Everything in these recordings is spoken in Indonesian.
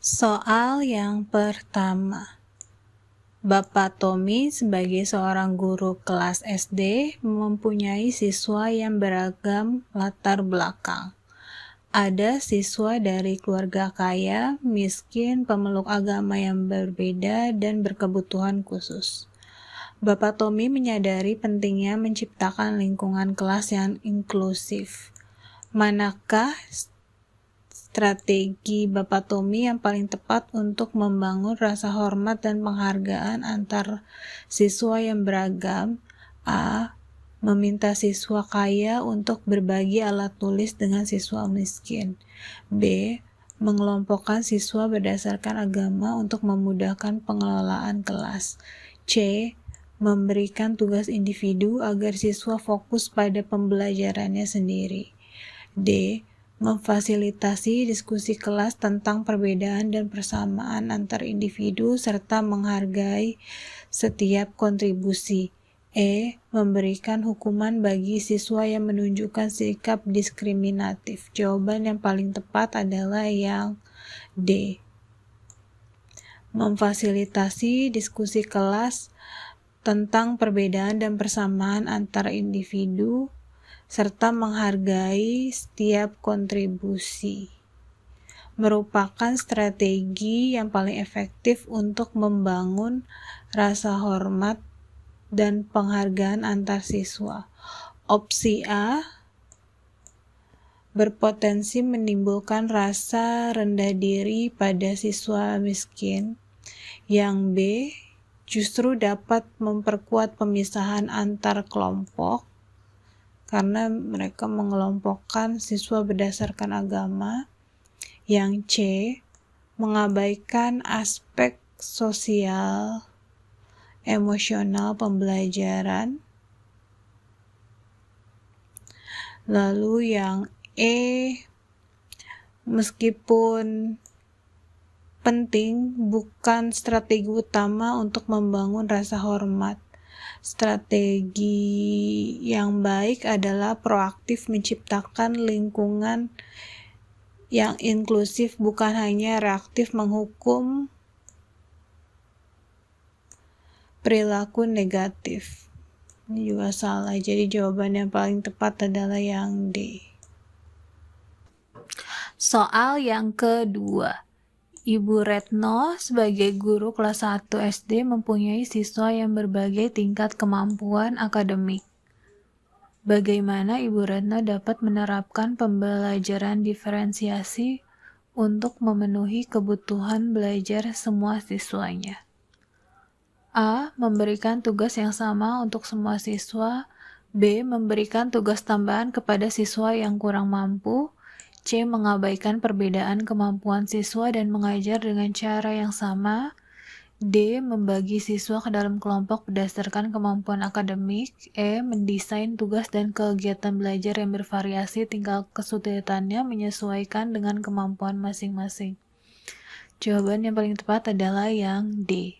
Soal yang pertama, Bapak Tommy sebagai seorang guru kelas SD mempunyai siswa yang beragam latar belakang. Ada siswa dari keluarga kaya, miskin, pemeluk agama yang berbeda, dan berkebutuhan khusus. Bapak Tommy menyadari pentingnya menciptakan lingkungan kelas yang inklusif. Manakah strategi Bapak Tommy yang paling tepat untuk membangun rasa hormat dan penghargaan antar siswa yang beragam? A. Meminta siswa kaya untuk berbagi alat tulis dengan siswa miskin. B. Mengelompokkan siswa berdasarkan agama untuk memudahkan pengelolaan kelas. C. Memberikan tugas individu agar siswa fokus pada pembelajarannya sendiri. D. Memfasilitasi diskusi kelas tentang perbedaan dan persamaan antar individu serta menghargai setiap kontribusi. E. Memberikan hukuman bagi siswa yang menunjukkan sikap diskriminatif. Jawaban yang paling tepat adalah yang D. Memfasilitasi diskusi kelas tentang perbedaan dan persamaan antar individu serta menghargai setiap kontribusi merupakan strategi yang paling efektif untuk membangun rasa hormat dan penghargaan antar siswa. Opsi A berpotensi menimbulkan rasa rendah diri pada siswa miskin. Yang B justru dapat memperkuat pemisahan antar kelompok karena mereka mengelompokkan siswa berdasarkan agama. Yang C mengabaikan aspek sosial emosional pembelajaran. Lalu yang E, meskipun penting, bukan strategi utama untuk membangun rasa hormat. Strategi yang baik adalah proaktif menciptakan lingkungan yang inklusif, bukan hanya reaktif menghukum perilaku negatif. Ini juga salah, jadi jawaban yang paling tepat adalah yang D. Soal yang kedua, Ibu Retno sebagai guru kelas 1 SD mempunyai siswa yang berbagai tingkat kemampuan akademik. Bagaimana Ibu Retno dapat menerapkan pembelajaran diferensiasi untuk memenuhi kebutuhan belajar semua siswanya? A. Memberikan tugas yang sama untuk semua siswa. B. Memberikan tugas tambahan kepada siswa yang kurang mampu. C. Mengabaikan perbedaan kemampuan siswa dan mengajar dengan cara yang sama. D. Membagi siswa ke dalam kelompok berdasarkan kemampuan akademik. E. Mendesain tugas dan kegiatan belajar yang bervariasi tingkat kesulitannya menyesuaikan dengan kemampuan masing-masing. Jawaban yang paling tepat adalah yang D.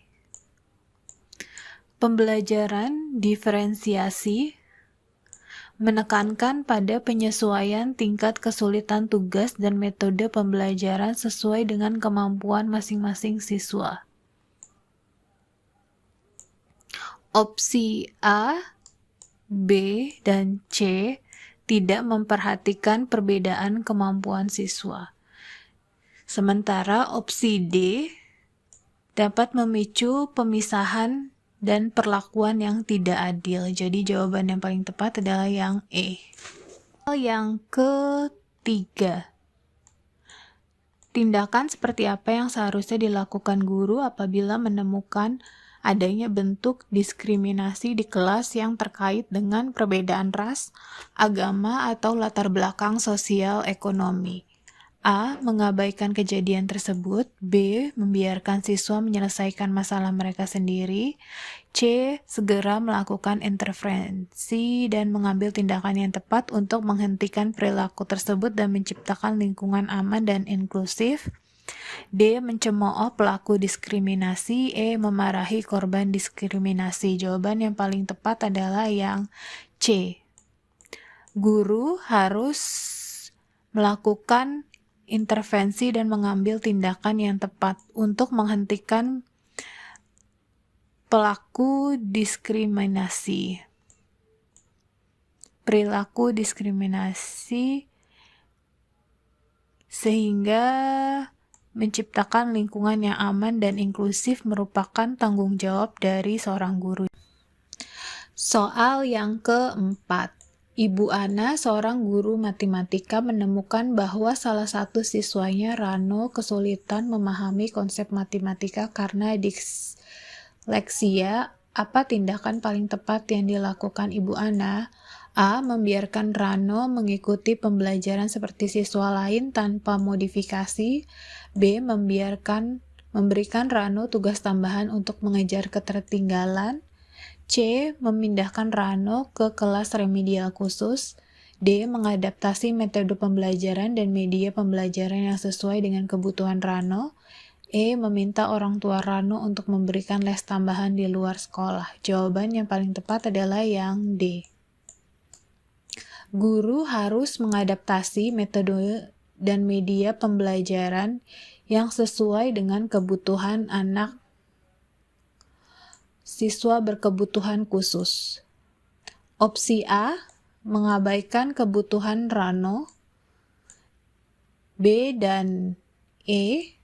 Pembelajaran diferensiasi menekankan pada penyesuaian tingkat kesulitan tugas dan metode pembelajaran sesuai dengan kemampuan masing-masing siswa. Opsi A, B, dan C tidak memperhatikan perbedaan kemampuan siswa. Sementara opsi D dapat memicu pemisahan dan perlakuan yang tidak adil. Jadi jawaban yang paling tepat adalah yang E. Yang ketiga, tindakan seperti apa yang seharusnya dilakukan guru apabila menemukan adanya bentuk diskriminasi di kelas yang terkait dengan perbedaan ras, agama, atau latar belakang sosial ekonomi? A. Mengabaikan kejadian tersebut. B. Membiarkan siswa menyelesaikan masalah mereka sendiri. C. Segera melakukan intervensi dan mengambil tindakan yang tepat untuk menghentikan perilaku tersebut dan menciptakan lingkungan aman dan inklusif. D. Mencemooh pelaku diskriminasi. E. Memarahi korban diskriminasi. Jawaban yang paling tepat adalah yang C. Guru harus melakukan intervensi dan mengambil tindakan yang tepat untuk menghentikan perilaku diskriminasi sehingga menciptakan lingkungan yang aman dan inklusif merupakan tanggung jawab dari seorang guru. Soal yang keempat. Ibu Ana, seorang guru matematika, menemukan bahwa salah satu siswanya, Rano, kesulitan memahami konsep matematika karena disleksia. Apa tindakan paling tepat yang dilakukan Ibu Ana? A. Membiarkan Rano mengikuti pembelajaran seperti siswa lain tanpa modifikasi. B. Memberikan Rano tugas tambahan untuk mengejar ketertinggalan. C. Memindahkan Rano ke kelas remedial khusus. D. Mengadaptasi metode pembelajaran dan media pembelajaran yang sesuai dengan kebutuhan Rano. E. Meminta orang tua Rano untuk memberikan les tambahan di luar sekolah. Jawaban yang paling tepat adalah yang D. Guru harus mengadaptasi metode dan media pembelajaran yang sesuai dengan kebutuhan anak siswa berkebutuhan khusus. Opsi A, mengabaikan kebutuhan Rano. B dan E,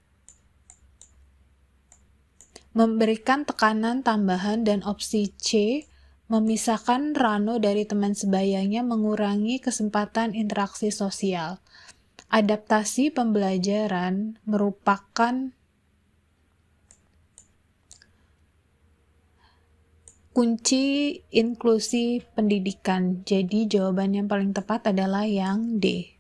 memberikan tekanan tambahan. Dan opsi C, memisahkan Rano dari teman sebayanya, mengurangi kesempatan interaksi sosial. Adaptasi pembelajaran merupakan kunci inklusi pendidikan. Jadi jawaban yang paling tepat adalah yang D.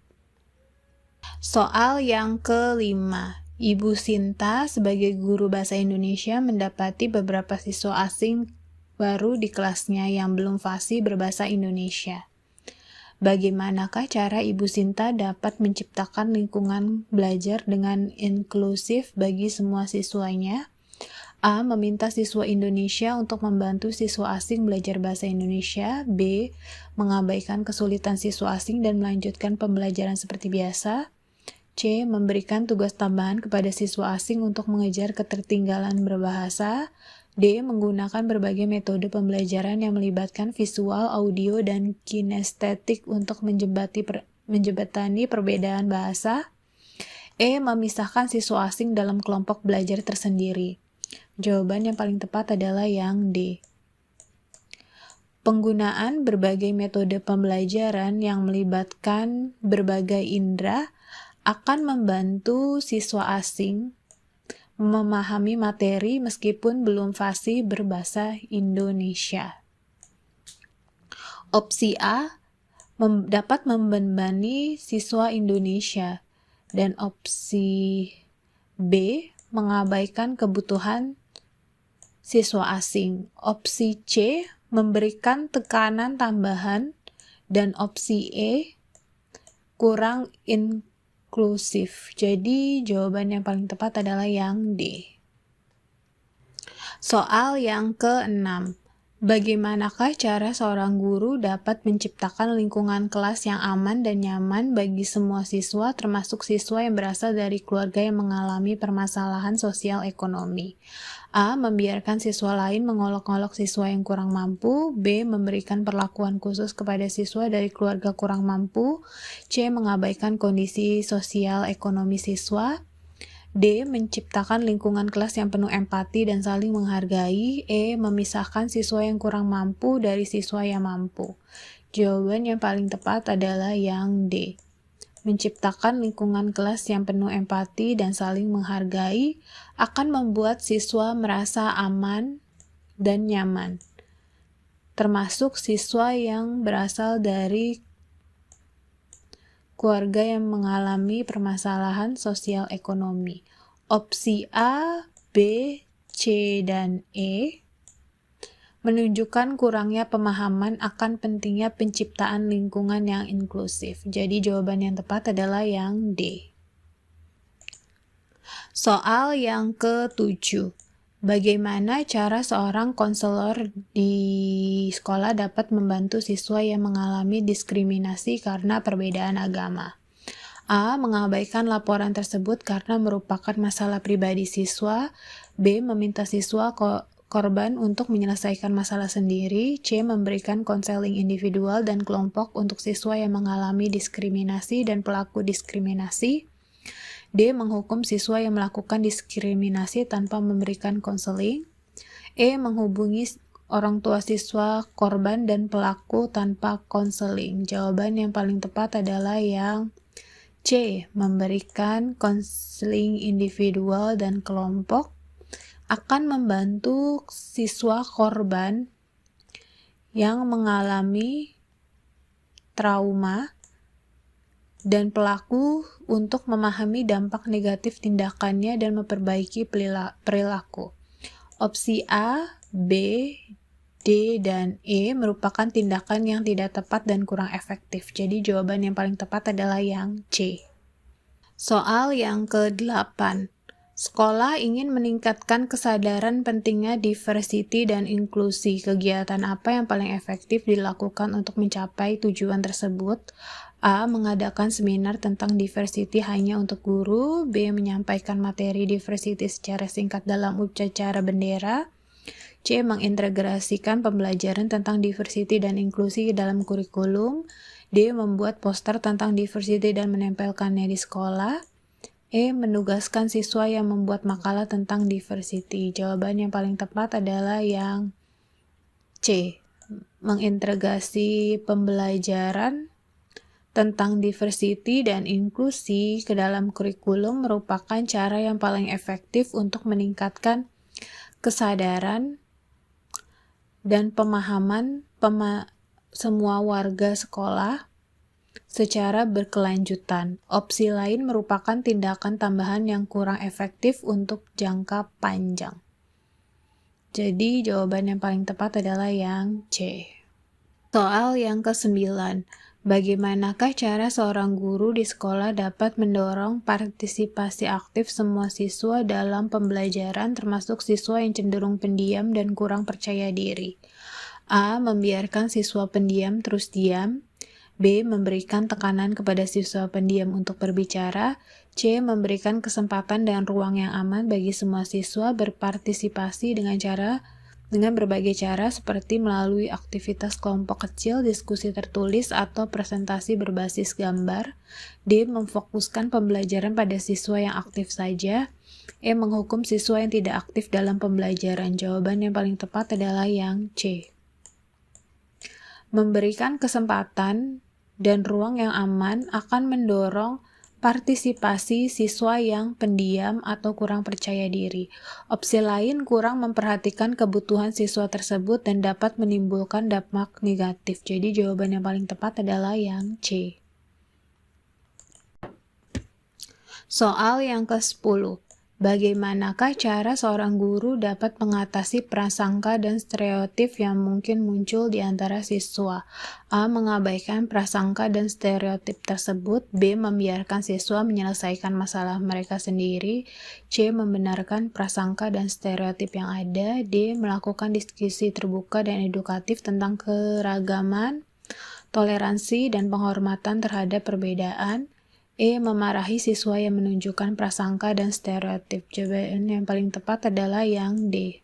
Soal yang kelima. Ibu Sinta sebagai guru bahasa Indonesia mendapati beberapa siswa asing baru di kelasnya yang belum fasih berbahasa Indonesia. Bagaimanakah cara Ibu Sinta dapat menciptakan lingkungan belajar dengan inklusif bagi semua siswanya? A. Meminta siswa Indonesia untuk membantu siswa asing belajar bahasa Indonesia. B. Mengabaikan kesulitan siswa asing dan melanjutkan pembelajaran seperti biasa. C. Memberikan tugas tambahan kepada siswa asing untuk mengejar ketertinggalan berbahasa. D. Menggunakan berbagai metode pembelajaran yang melibatkan visual, audio, dan kinestetik untuk menjembatani perbedaan bahasa. E. Memisahkan siswa asing dalam kelompok belajar tersendiri. Jawaban yang paling tepat adalah yang D. Penggunaan berbagai metode pembelajaran yang melibatkan berbagai indera akan membantu siswa asing memahami materi meskipun belum fasih berbahasa Indonesia. Opsi A, dapat membebani siswa Indonesia. Dan opsi B, mengabaikan kebutuhan siswa asing. Opsi C, memberikan tekanan tambahan. Dan opsi E, kurang inklusif. Jadi jawaban yang paling tepat adalah yang D. Soal yang keenam. Bagaimanakah cara seorang guru dapat menciptakan lingkungan kelas yang aman dan nyaman bagi semua siswa, termasuk siswa yang berasal dari keluarga yang mengalami permasalahan sosial ekonomi? A. Membiarkan siswa lain mengolok-olok siswa yang kurang mampu. B. Memberikan perlakuan khusus kepada siswa dari keluarga kurang mampu. C. Mengabaikan kondisi sosial ekonomi siswa. D. Menciptakan lingkungan kelas yang penuh empati dan saling menghargai. E. Memisahkan siswa yang kurang mampu dari siswa yang mampu. Jawaban yang paling tepat adalah yang D. Menciptakan lingkungan kelas yang penuh empati dan saling menghargai akan membuat siswa merasa aman dan nyaman, termasuk siswa yang berasal dari keluarga yang mengalami permasalahan sosial ekonomi. Opsi A, B, C, dan E menunjukkan kurangnya pemahaman akan pentingnya penciptaan lingkungan yang inklusif. Jadi jawaban yang tepat adalah yang D. Soal yang ke-7. Bagaimana cara seorang konselor di sekolah dapat membantu siswa yang mengalami diskriminasi karena perbedaan agama? A. Mengabaikan laporan tersebut karena merupakan masalah pribadi siswa. B. Meminta siswa korban untuk menyelesaikan masalah sendiri. C. Memberikan konseling individual dan kelompok untuk siswa yang mengalami diskriminasi dan pelaku diskriminasi. D. Menghukum siswa yang melakukan diskriminasi tanpa memberikan konseling. E. Menghubungi orang tua siswa, korban, dan pelaku tanpa konseling. Jawaban yang paling tepat adalah yang C. Memberikan konseling individual dan kelompok akan membantu siswa korban yang mengalami trauma dan pelaku untuk memahami dampak negatif tindakannya dan memperbaiki perilaku. Opsi A, B, D, dan E merupakan tindakan yang tidak tepat dan kurang efektif. Jadi jawaban yang paling tepat adalah yang C. Soal yang ke-8. Sekolah ingin meningkatkan kesadaran pentingnya diversity dan inklusi. Kegiatan apa yang paling efektif dilakukan untuk mencapai tujuan tersebut? A. Mengadakan seminar tentang diversity hanya untuk guru. B. Menyampaikan materi diversity secara singkat dalam upacara bendera. C. Mengintegrasikan pembelajaran tentang diversity dan inklusi dalam kurikulum. D. Membuat poster tentang diversity dan menempelkannya di sekolah. E. Menugaskan siswa yang membuat makalah tentang diversity. Jawaban yang paling tepat adalah yang C. Mengintegrasi pembelajaran tentang diversity dan inklusi ke dalam kurikulum merupakan cara yang paling efektif untuk meningkatkan kesadaran dan pemahaman semua warga sekolah secara berkelanjutan. Opsi lain merupakan tindakan tambahan yang kurang efektif untuk jangka panjang. Jadi jawaban yang paling tepat adalah yang C. Soal yang ke-9. Bagaimanakah cara seorang guru di sekolah dapat mendorong partisipasi aktif semua siswa dalam pembelajaran termasuk siswa yang cenderung pendiam dan kurang percaya diri? A. Membiarkan siswa pendiam terus diam. B. Memberikan tekanan kepada siswa pendiam untuk berbicara. C. Memberikan kesempatan dan ruang yang aman bagi semua siswa berpartisipasi dengan berbagai cara seperti melalui aktivitas kelompok kecil, diskusi tertulis, atau presentasi berbasis gambar. D. Memfokuskan pembelajaran pada siswa yang aktif saja. E. Menghukum siswa yang tidak aktif dalam pembelajaran. Jawaban yang paling tepat adalah yang C. Memberikan kesempatan dan ruang yang aman akan mendorong partisipasi siswa yang pendiam atau kurang percaya diri. Opsi lain kurang memperhatikan kebutuhan siswa tersebut dan dapat menimbulkan dampak negatif. Jadi jawaban yang paling tepat adalah yang C. Soal yang ke-10. Bagaimanakah cara seorang guru dapat mengatasi prasangka dan stereotip yang mungkin muncul di antara siswa? A. Mengabaikan prasangka dan stereotip tersebut. B. Membiarkan siswa menyelesaikan masalah mereka sendiri. C. Membenarkan prasangka dan stereotip yang ada. D. Melakukan diskusi terbuka dan edukatif tentang keragaman, toleransi, dan penghormatan terhadap perbedaan. E. Memarahi siswa yang menunjukkan prasangka dan stereotip. Jawaban yang paling tepat adalah yang D.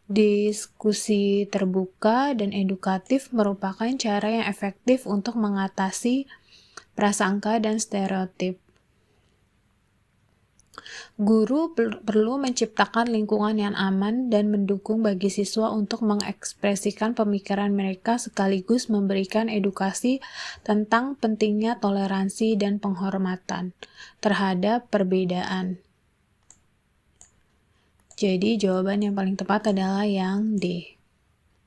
Diskusi terbuka dan edukatif merupakan cara yang efektif untuk mengatasi prasangka dan stereotip. Guru perlu menciptakan lingkungan yang aman dan mendukung bagi siswa untuk mengekspresikan pemikiran mereka sekaligus memberikan edukasi tentang pentingnya toleransi dan penghormatan terhadap perbedaan. Jadi jawaban yang paling tepat adalah yang D.